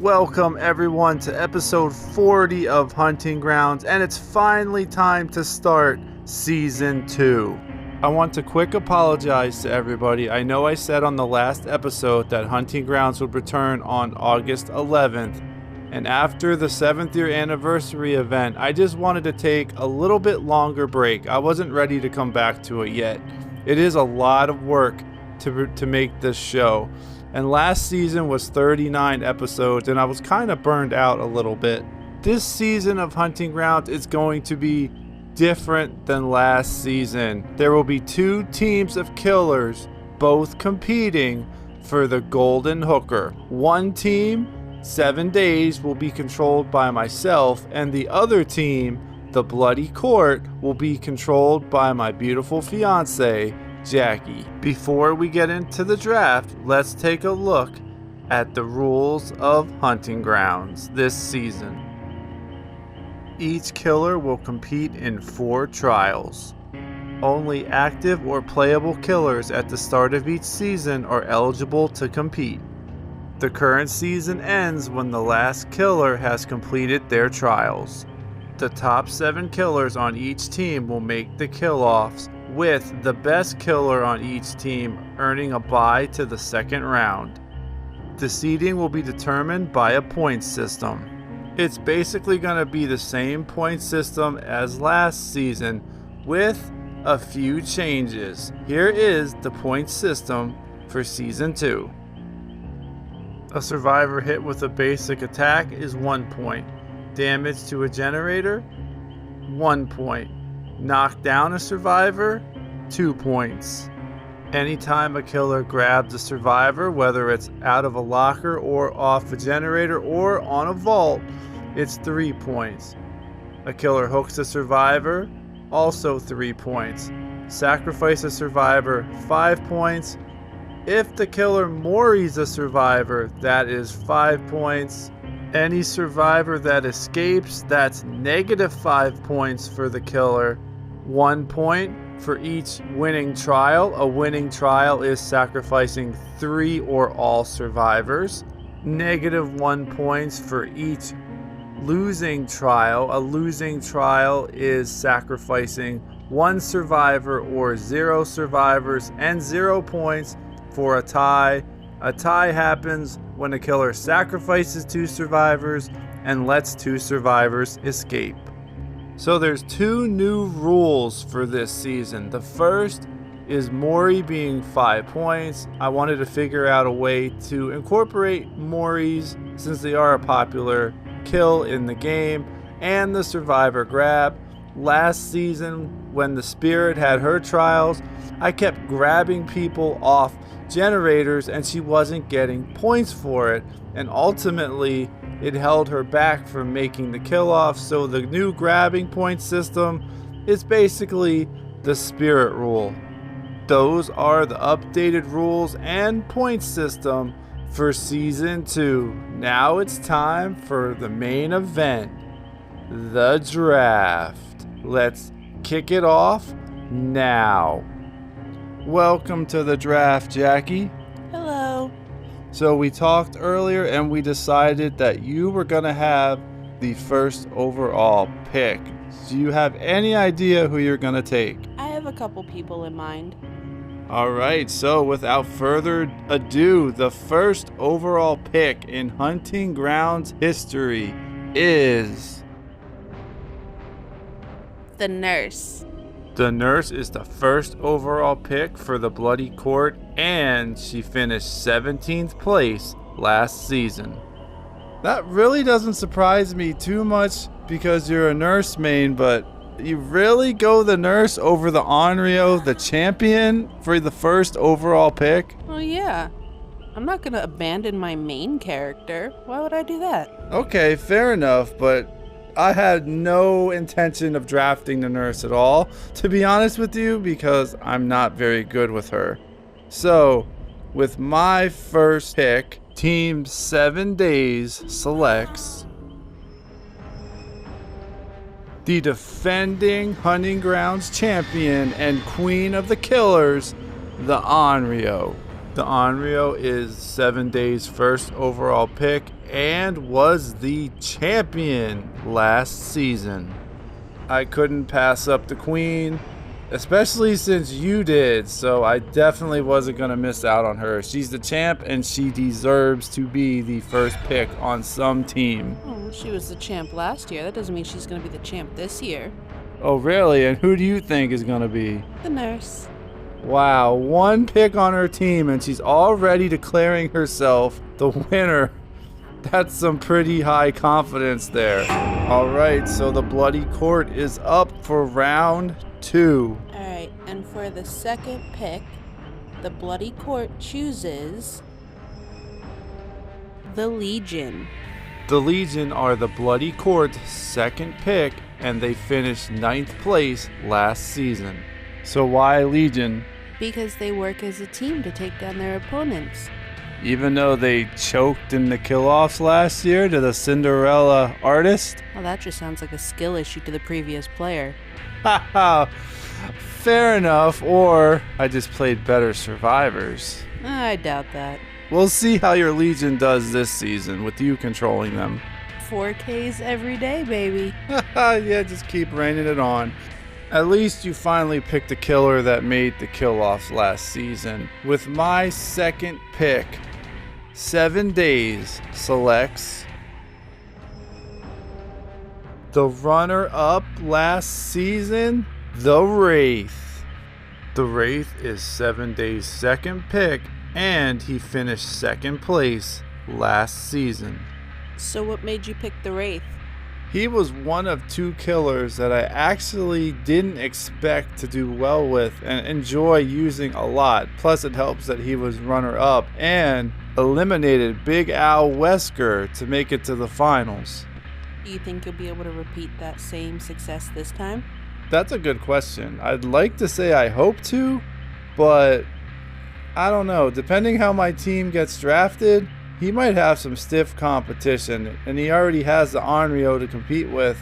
Welcome everyone to episode 40 of Hunting Grounds, and it's finally time to start season 2. I want to quick apologize to everybody. I know I said on the last episode that Hunting Grounds would return on August 11th, and after the 7th year anniversary event, I just wanted to take a little bit longer break. I wasn't ready to come back to it yet. It is a lot of work to make this show. And last season was 39 episodes, and I was kind of burned out a little bit. This season of Hunting Grounds is going to be different than last season. There will be 2 teams of killers, both competing for the Golden Hooker. One team, 7 Days, will be controlled by myself, and the other team, the Bloody Court, will be controlled by my beautiful fiance, Jackie. Before we get into the draft, let's take a look at the rules of Hunting Grounds this season. Each killer will compete in 4 trials. Only active or playable killers at the start of each season are eligible to compete. The current season ends when the last killer has completed their trials. The top 7 killers on each team will make the kill-offs, with the best killer on each team earning a bye to the second round. The seeding will be determined by a point system. It's basically going to be the same point system as last season with a few changes. Here is the point system for season 2. A survivor hit with a basic attack is 1 point. Damage to a generator, 1 point. Knock down a survivor, 2 points. Anytime a killer grabs a survivor, whether it's out of a locker or off a generator or on a vault, it's 3 points. A killer hooks a survivor, also 3 points. Sacrifice a survivor, 5 points. If the killer moris a survivor, that is 5 points. Any survivor that escapes, that's -5 points for the killer. 1 point for each winning trial. A winning trial is sacrificing 3 or all survivors. -1 points for each losing trial. A losing trial is sacrificing 1 survivor or 0 survivors, and 0 points for a tie. A tie happens when a killer sacrifices 2 survivors and lets 2 survivors escape. So there's 2 new rules for this season. The first is Mori being 5 points. I wanted to figure out a way to incorporate Moris since they are a popular kill in the game, and the survivor grab. Last season, when the Spirit had her trials, I kept grabbing people off generators and she wasn't getting points for it, and ultimately it held her back from making the kill off. So the new grabbing point system is basically the Spirit rule. Those are the updated rules and point system for season 2. Now it's time for the main event, the draft. Let's kick it off now. Welcome to the draft, Jackie. Hello. So we talked earlier and we decided that you were going to have the first overall pick. Do you have any idea who you're going to take? I have a couple people in mind. All right, so without further ado, the first overall pick in Hunting Grounds history is The Nurse. The Nurse is the first overall pick for the Bloody Court, and she finished 17th place last season. That really doesn't surprise me too much because you're a Nurse main, but you really go the Nurse over the Onryo, the champion, for the first overall pick? Oh yeah. I'm not gonna abandon my main character. Why would I do that? Okay, fair enough, but I had no intention of drafting the Nurse at all, to be honest with you, because I'm not very good with her. So, with my first pick, Team 7 Days selects the defending Hunting Grounds champion and queen of the killers, the Onryo. The Onryo is 7 Days' first overall pick, and was the champion last season. I couldn't pass up the queen, especially since you did, so I definitely wasn't going to miss out on her. She's the champ, and she deserves to be the first pick on some team. Oh, she was the champ last year. That doesn't mean she's going to be the champ this year. Oh, really? And who do you think is going to be? The nurse. Wow, one pick on her team, and she's already declaring herself the winner. That's some pretty high confidence there. All right, so the Bloody Court is up for round 2. Alright, and for the second pick, the Bloody Court chooses the Legion. The Legion are the Bloody Court's second pick, and they finished 9th place last season. So why Legion? Because they work as a team to take down their opponents. Even though they choked in the kill-offs last year to the Cinderella artist? Well, that just sounds like a skill issue to the previous player. Haha, fair enough, or I just played better survivors. I doubt that. We'll see how your Legion does this season with you controlling them. 4Ks every day, baby. Yeah, just keep raining it on. At least you finally picked a killer that made the kill-offs last season. With my second pick, 7 Days selects the runner-up last season, the Wraith. The Wraith is 7 Days' second pick, and he finished second place last season. So what made you pick the Wraith? He was one of 2 killers that I actually didn't expect to do well with and enjoy using a lot. Plus it helps that he was runner-up and eliminated Big Al Wesker to make it to the finals. Do you think you'll be able to repeat that same success this time? That's a good question. I'd like to say I hope to, but I don't know. Depending how my team gets drafted, he might have some stiff competition, and he already has the Onryo to compete with,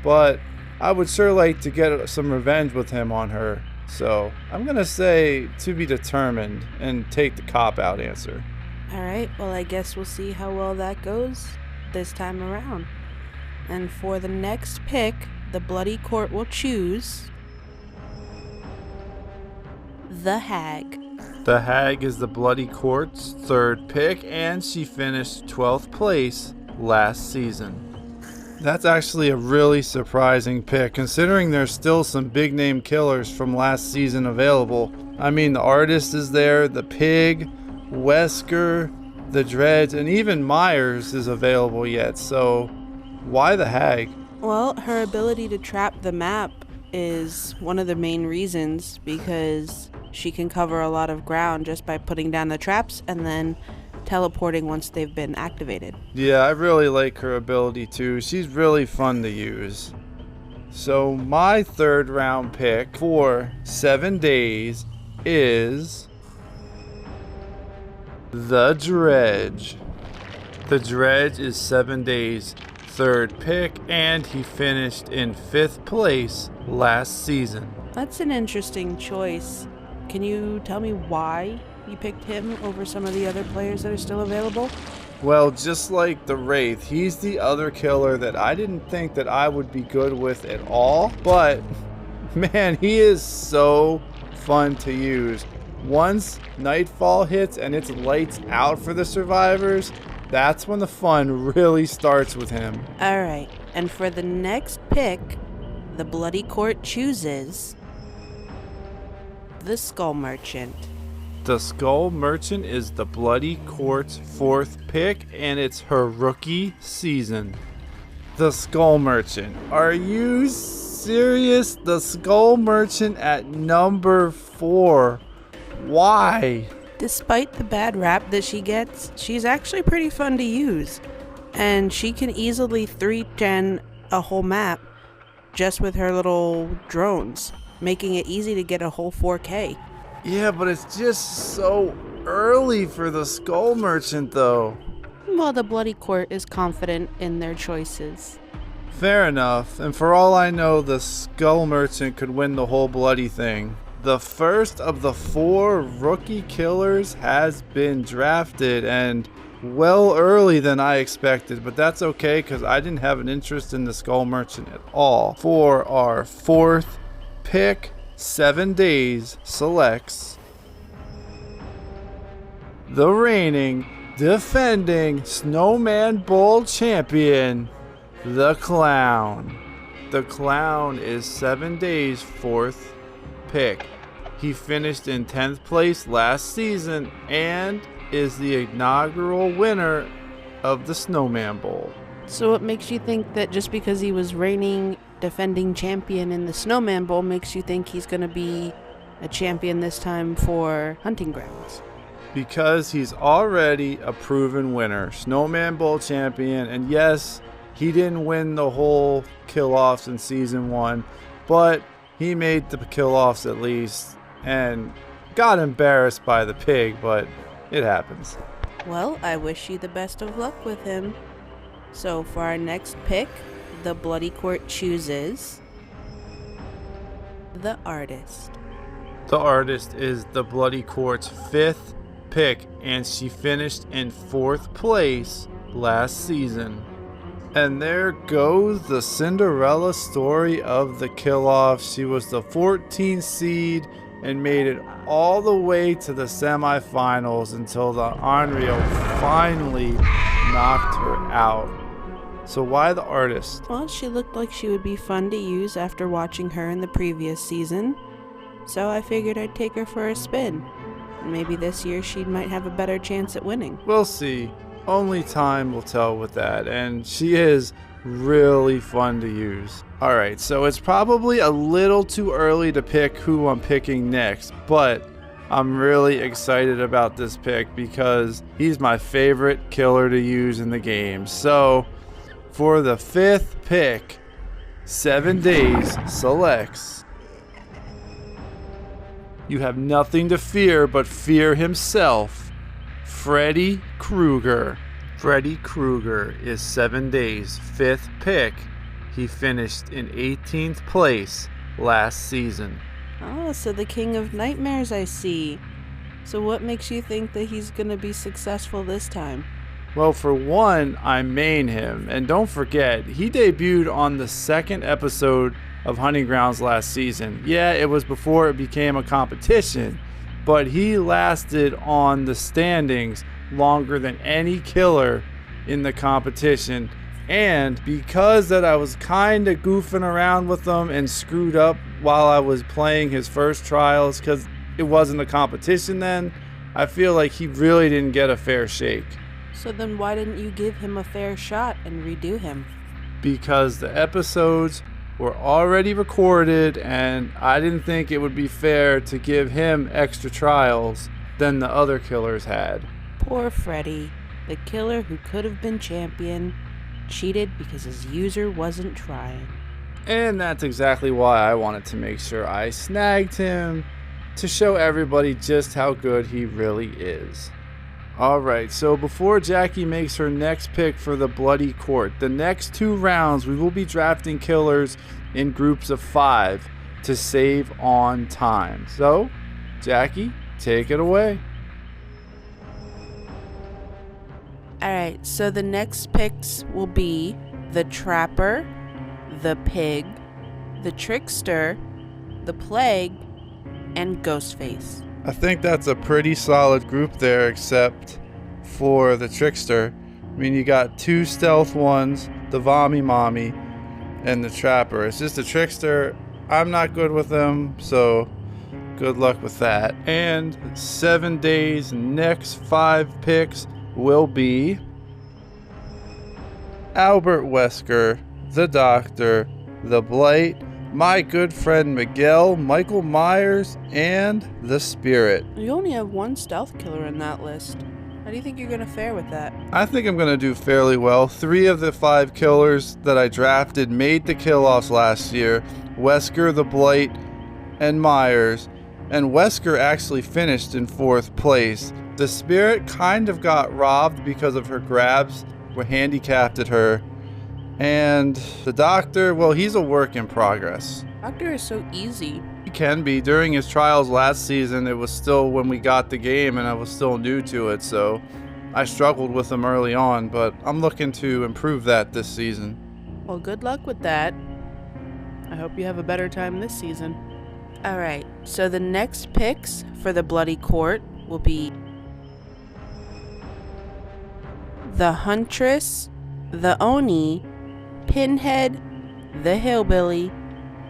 but I would sure like to get some revenge with him on her. So I'm going to say to be determined and take the cop-out answer. Alright, well I guess we'll see how well that goes this time around. And for the next pick, the Bloody Court will choose the Hag. The Hag is the Bloody Court's third pick, and she finished 12th place last season. That's actually a really surprising pick, considering there's still some big name killers from last season available. I mean, the Artist is there, the Pig, Wesker, the Dredge, and even Myers is available yet, so why the Hag? Well, her ability to trap the map is one of the main reasons, because she can cover a lot of ground just by putting down the traps and then teleporting once they've been activated. Yeah, I really like her ability too. She's really fun to use. So my third round pick for 7 Days is the Dredge. The Dredge is 7 Days' third pick, and he finished in 5th place last season. That's an interesting choice. Can you tell me why you picked him over some of the other players that are still available? Well, just like the Wraith, he's the other killer that I didn't think that I would be good with at all, but man, he is so fun to use. Once Nightfall hits and it's lights out for the survivors, that's when the fun really starts with him. Alright, and for the next pick, the Bloody Court chooses the Skull Merchant. The Skull Merchant is the Bloody Court's 4th pick, and it's her rookie season. The Skull Merchant. Are you serious? The Skull Merchant at number 4. Why? Despite the bad rap that she gets, she's actually pretty fun to use. And she can easily 3-gen a whole map just with her little drones, making it easy to get a whole 4K. Yeah, but it's just so early for the Skull Merchant, though. Well, the Bloody Court is confident in their choices. Fair enough, and for all I know, the Skull Merchant could win the whole bloody thing. The first of the 4 rookie killers has been drafted, and well early than I expected, but that's okay because I didn't have an interest in the Skull Merchant at all. For our fourth pick, 7 Days selects the reigning, defending Snowman Bowl champion, the Clown. The Clown is 7 Days' fourth pick. He finished in 10th place last season and is the inaugural winner of the Snowman Bowl. So what makes you think that just because he was reigning defending champion in the Snowman Bowl makes you think he's going to be a champion this time for Hunting Grounds? Because he's already a proven winner, Snowman Bowl champion, and yes, he didn't win the whole kill-offs in season 1, but he made the kill-offs at least and got embarrassed by the pig, but it happens. Well, I wish you the best of luck with him. So for our next pick, the Bloody Court chooses the Artist. The Artist is the Bloody Court's 5th pick, and she finished in 4th place last season. And there goes the Cinderella story of the kill-off. She was the 14th seed and made it all the way to the semifinals until the Onryo finally knocked her out. So why the Artist? Well, she looked like she would be fun to use after watching her in the previous season. So I figured I'd take her for a spin. Maybe this year she might have a better chance at winning. We'll see. Only time will tell with that. And she is really fun to use. Alright, so it's probably a little too early to pick who I'm picking next, but I'm really excited about this pick because he's my favorite killer to use in the game. So, for the 5th pick, 7 Days selects You Have Nothing to Fear But Fear Himself, Freddy Krueger. Freddy Krueger is 7 Days' 5th pick. He finished in 18th place last season. Oh, so the King of Nightmares, I see. So what makes you think that he's going to be successful this time? Well, for one, I main him. And don't forget, he debuted on the 2nd episode of Hunting Grounds last season. Yeah, it was before it became a competition, but he lasted on the standings longer than any killer in the competition. And because that I was kind of goofing around with them and screwed up while I was playing his first trials because it wasn't a competition then, I feel like he really didn't get a fair shake. So then why didn't you give him a fair shot and redo him? Because the episodes were already recorded and I didn't think it would be fair to give him extra trials than the other killers had. Poor Freddy, the killer who could have been champion, cheated because his user wasn't trying. And that's exactly why I wanted to make sure I snagged him, to show everybody just how good he really is. Alright, so before Jackie makes her next pick for the Bloody Court, the next 2 rounds we will be drafting killers in groups of 5 to save on time. So, Jackie, take it away. Alright, so the next picks will be the Trapper, the Pig, the Trickster, the Plague, and Ghostface. I think that's a pretty solid group there, except for the Trickster. I mean, you got 2 stealth ones, the Vommy Mommy, and the Trapper. It's just the Trickster. I'm not good with them, so good luck with that. And 7 Days' next 5 picks will be Albert Wesker, the Doctor, the Blight, my good friend Miguel, Michael Myers, and the Spirit. You only have 1 stealth killer in that list. How do you think you're going to fare with that? I think I'm going to do fairly well. 3 of the 5 killers that I drafted made the kill-offs last year. Wesker, the Blight, and Myers. And Wesker actually finished in 4th place. The Spirit kind of got robbed because of her grabs were handicapped at her. And the Doctor, well, he's a work in progress. Doctor is so easy. He can be. During his trials last season, it was still when we got the game and I was still new to it, so I struggled with him early on, but I'm looking to improve that this season. Well, good luck with that. I hope you have a better time this season. Alright, so the next picks for the Bloody Court will be the Huntress, the Oni, Pinhead, the Hillbilly,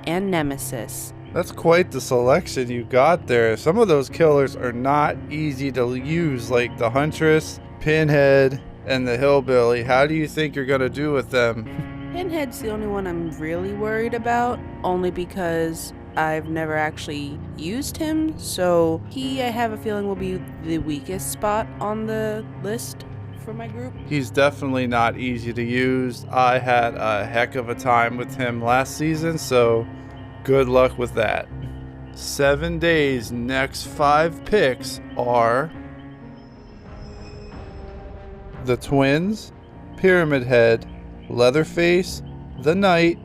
and Nemesis. That's quite the selection you got there. Some of those killers are not easy to use, like the Huntress, Pinhead, and the Hillbilly. How do you think you're going to do with them? Pinhead's the only one I'm really worried about, only because I've never actually used him, so I have a feeling will be the weakest spot on the list for my group. He's definitely not easy to use. I had a heck of a time with him last season, so good luck with that. 7 days, next 5 picks are the Twins, Pyramid Head, Leatherface, the Knight,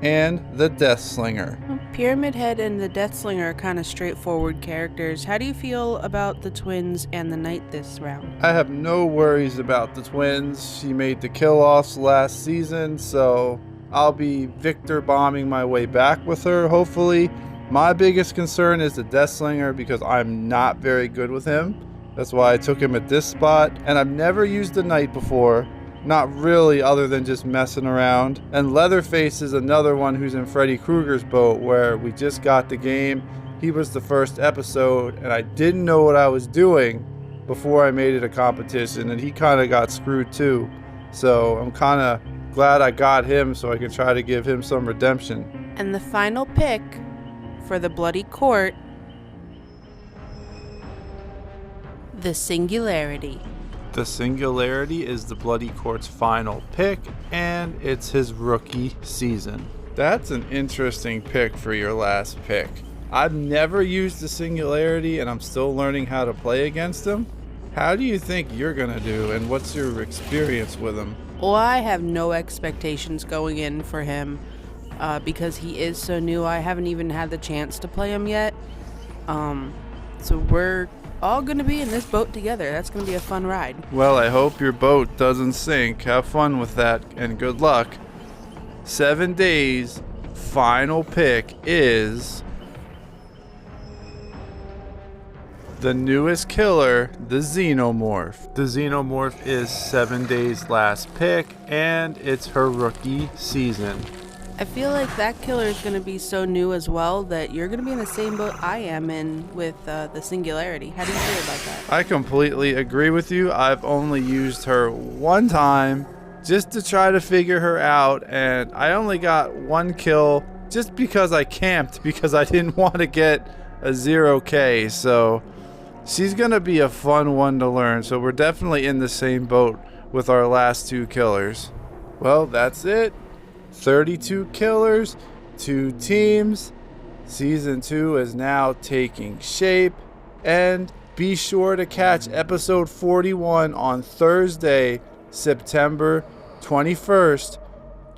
and the Deathslinger. Pyramid Head and the Deathslinger are kind of straightforward characters. How do you feel about the Twins and the Knight this round? I have no worries about the Twins. She made the kill-offs last season, so I'll be Victor bombing my way back with her, hopefully. My biggest concern is the Deathslinger because I'm not very good with him. That's why I took him at this spot, and I've never used the Knight before. Not really, other than just messing around. And Leatherface is another one who's in Freddy Krueger's boat, where we just got the game. He was the first episode, and I didn't know what I was doing before I made it a competition, and he kind of got screwed too. So I'm kind of glad I got him so I can try to give him some redemption. And the final pick for the Bloody Court, the Singularity. The Singularity is the Bloody Court's final pick, and it's his rookie season. That's an interesting pick for your last pick. I've never used the Singularity, and I'm still learning how to play against him. How do you think you're going to do, and what's your experience with him? Well, I have no expectations going in for him because he is so new. I haven't even had the chance to play him yet. So we're all going to be in this boat together. That's going to be a fun ride. Well, I hope your boat doesn't sink. Have fun with that, and good luck. 7 days, final pick is the newest killer, the Xenomorph. The Xenomorph is 7 days' last pick, and it's her rookie season. I feel like that killer is going to be so new as well that you're going to be in the same boat I am in with the Singularity. How do you feel about that? I completely agree with you. I've only used her one time just to try to figure her out, and I only got 1 kill just because I camped, because I didn't want to get a 0K. So she's going to be a fun one to learn. So we're definitely in the same boat with our last 2 killers. Well, that's it. 32 killers, 2 teams. Season 2 is now taking shape. And be sure to catch episode 41 on Thursday, September 21st,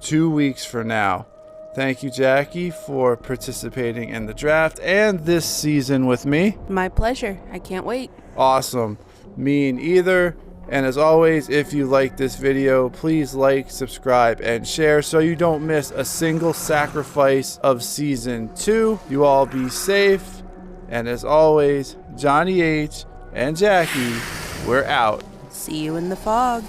2 weeks from now. Thank you, Jackie, for participating in the draft and this season with me. My pleasure. I can't wait. Awesome. Me neither. And as always, if you like this video, please like, subscribe, and share so you don't miss a single sacrifice of season 2. You all be safe. And as always, Johnny H and Jackie, we're out. See you in the fog.